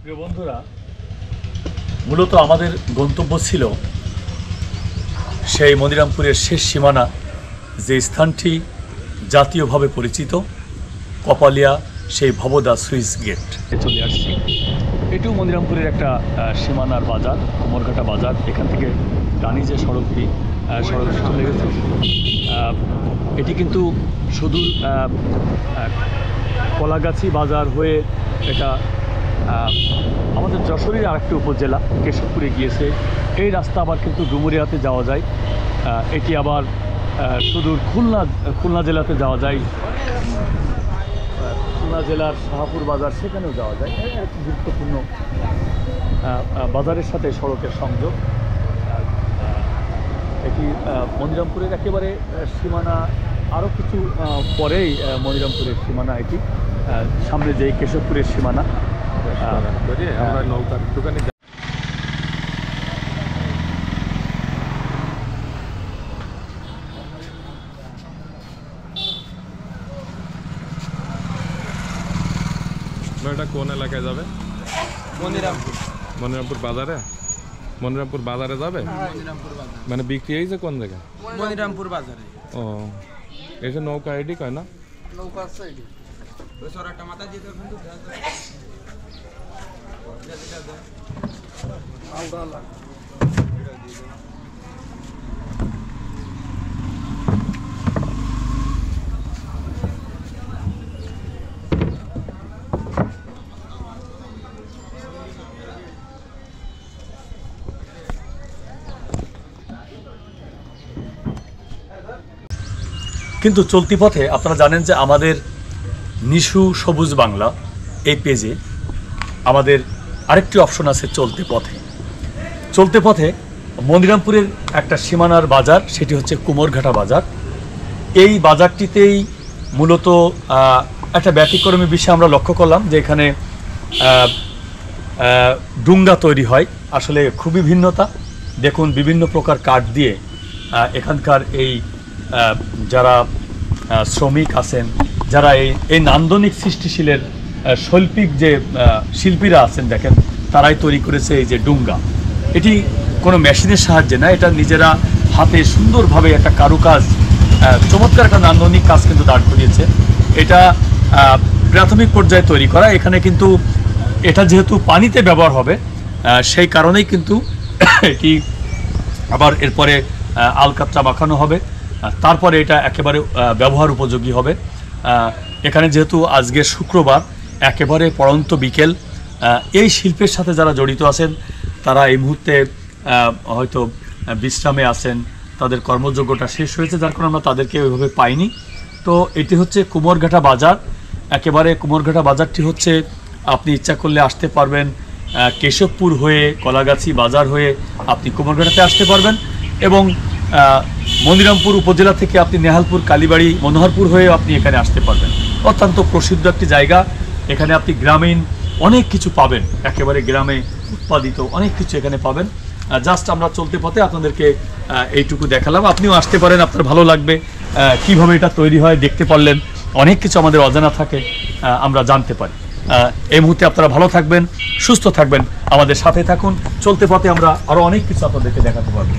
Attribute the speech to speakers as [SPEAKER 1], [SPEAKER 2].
[SPEAKER 1] প্রিয় বন্ধুরা, মূলত আমাদের গন্তব্য ছিল সেই মনিরামপুরের শেষ সীমানা, যে স্থানটি জাতীয়ভাবে পরিচিত, কপালিয়া সেই ভবদা সুইচ গেট। চলে আসছি। এটিও মনিরামপুরের একটা সীমানার বাজার, কুমোরঘাটা বাজার। এখান থেকে টানি যে সড়কটি চলে গেছে, এটি কিন্তু সুদূর কলাগাছি বাজার হয়ে এটা আমাদের যশোরের আরেকটি উপজেলা কেশবপুরে গিয়েছে। এই রাস্তা আবার কিন্তু ডুমুরিয়াতে যাওয়া যায়, এটি আবার সুদূর খুলনা জেলাতে যাওয়া যায়, খুলনা জেলার শাহপুর বাজার সেখানেও যাওয়া যায়। একটি গুরুত্বপূর্ণ বাজারের সাথে সড়কের সংযোগ। এটি মনিরামপুরের একেবারে সীমানা, আরও কিছু পরেই মনিরামপুরের সীমানা। এটি সামনে যে কেশবপুরের সীমানা।
[SPEAKER 2] আমরা নৌকার দোকানে এটা কোন এলাকায় যাবে? মনিরামপুর বাজারে। মনিরামপুর বাজারে যাবে, মানে বিক্রি হয়েছে কোন জায়গায়?
[SPEAKER 3] মনিরামপুর বাজারে।
[SPEAKER 2] ও, এসে নৌকা আইডি কয় না?
[SPEAKER 3] নৌকা আছে আইডি। ওই সরাটা মাথা দিয়ে তো কিন্তু
[SPEAKER 1] কিন্তু চলতি পথে আপনারা জানেন যে আমাদের নিশু সবুজ বাংলা এই পেজে আমাদের আরেকটি অপশন আছে চলতে পথে মনিরামপুরের একটা সীমানার বাজার, সেটি হচ্ছে কুমোরঘাটা বাজার। এই বাজারটিতেই মূলত একটা ব্যতিক্রমী বিষয় আমরা লক্ষ্য করলাম, যে এখানে ডুঙ্গা তৈরি হয়। আসলে খুবই ভিন্নতা। দেখুন, বিভিন্ন প্রকার কাঠ দিয়ে এখানকার এই যারা শ্রমিক আছেন, যারা এই নান্দনিক সৃষ্টিশীলের শৈল্পিক যে শিল্পীরা আছেন, দেখেন তারাই তৈরি করেছে এই যে ডুঙ্গা। এটি কোনো মেশিনের সাহায্যে না, এটা নিজেরা হাতে সুন্দরভাবে একটা কারুকাজ, চমৎকার একটা নান্দনিক কাজ কিন্তু দাঁড় করিয়েছে। এটা প্রাথমিক পর্যায়ে তৈরি করা। এখানে কিন্তু এটা যেহেতু পানিতে ব্যবহার হবে, সেই কারণেই কিন্তু এটি আবার এরপরে আলকাতরা মাখানো হবে, তারপরে এটা একেবারে ব্যবহার উপযোগী হবে। এখানে যেহেতু আজকে শুক্রবার, একেবারে পড়ন্ত বিকেল, এই শিল্পের সাথে যারা জড়িত আছেন তারা এই মুহূর্তে হয়তো বিশ্রামে আছেন, তাদের কর্মযোগ্যটা শেষ হয়েছে, যার কারণে আমরা তাদেরকে ওইভাবে পাইনি। তো এটি হচ্ছে কুমোরঘাটা বাজার। একেবারে কুমোরঘাটা বাজারটি হচ্ছে, আপনি ইচ্ছা করলে আসতে পারবেন কেশবপুর হয়ে, কলাগাছি বাজার হয়ে আপনি কুমোরঘাটাতে আসতে পারবেন, এবং মনিরামপুর উপজেলা থেকে আপনি নেহালপুর, কালীবাড়ি, মনোহরপুর হয়ে আপনি এখানে আসতে পারবেন। অত্যন্ত প্রসিদ্ধ একটি জায়গা। এখানে আপনি গ্রামীণ অনেক কিছু পাবেন, একেবারে গ্রামে উৎপাদিত অনেক কিছু এখানে পাবেন। জাস্ট আমরা চলতে পথে আপনাদেরকে এইটুকু দেখালাম। আপনিও আসতে পারেন, আপনার ভালো লাগবে। কিভাবে এটা তৈরি হয় দেখতে পারলেন। অনেক কিছু আমাদের অজানা থাকে, আমরা জানতে পারি। এই মুহূর্তে আপনারা ভালো থাকবেন, সুস্থ থাকবেন, আমাদের সাথে থাকুন। চলতে পথে আমরা আরও অনেক কিছু আপনাদেরকে দেখাতে পারবো।